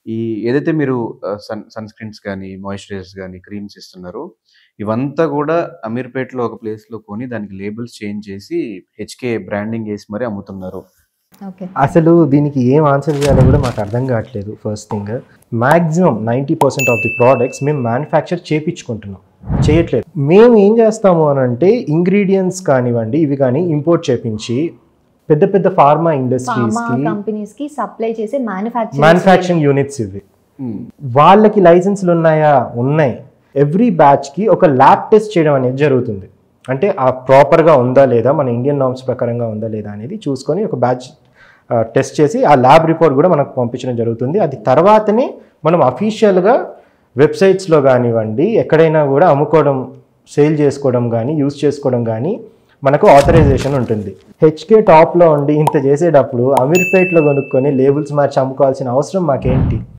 ఈ ఏదైతే మీరు సన్ స్క్రీన్స్ గాని, మాయిశ్చరైజర్స్ గాని, క్రీమ్స్ ఇస్తున్నారో, ఇవంతా గూడా అమీర్‌పేట్‌లో ఒక ప్లేస్‌లో కొని దానికి లేబుల్స్ చేంజ్ చేసి హెచ్‌కే బ్రాండింగ్ ఏసి మరి అమ్ముతున్నారు. ఓకే. అసలు దీనికి ఏం ఆన్సర్ చేయాలో కూడా మాకు అర్థం కావట్లేదు. First thing, maximum 90% of the products మేము మ్యానుఫ్యాక్చర్ చేయించుకుంటున్నాం, చేయట్లేదు. మేము ఏం చేస్తాము అని అంటే ఇంగ్రీడియంట్స్ కానివ్వండి, ఇవి కానీ ఇంపోర్ట్ చేయించి పెద్ద పెద్ద ఫార్మా ఇండస్ట్రీస్కి, కంపెనీస్కి సప్లై చేసే మ్యానుఫ్యాక్చరింగ్ యూనిట్స్ ఇవి. హ్మ్. వాళ్ళకి లైసెన్స్లు ఉన్నాయా? ఉన్నాయి. ఎవ్రీ బ్యాచ్కి ఒక ల్యాబ్ టెస్ట్ చేయడం అనేది జరుగుతుంది. అంటే ఆ ప్రాపర్గా ఉందా లేదా, మన ఇండియన్ నార్మ్స్ ప్రకారంగా ఉందా లేదా అనేది చూసుకొని ఒక బ్యాచ్ టెస్ట్ చేసి ఆ ల్యాబ్ రిపోర్ట్ కూడా మనకు పంపించడం జరుగుతుంది. అది తర్వాతనే మనం అఫీషియల్గా వెబ్సైట్స్లో కానివ్వండి, ఎక్కడైనా కూడా అమ్ముకోవడం, సేల్ చేసుకోవడం కానీ, యూజ్ చేసుకోవడం కానీ మనకు ఆథరైజేషన్ ఉంటుంది. హెచ్కే టాప్లో ఉండి ఇంత చేసేటప్పుడు అమీర్‌పేట్‌లో కొనుక్కొని లేబుల్స్ మార్చి అమ్ముకోవాల్సిన అవసరం మాకేంటి?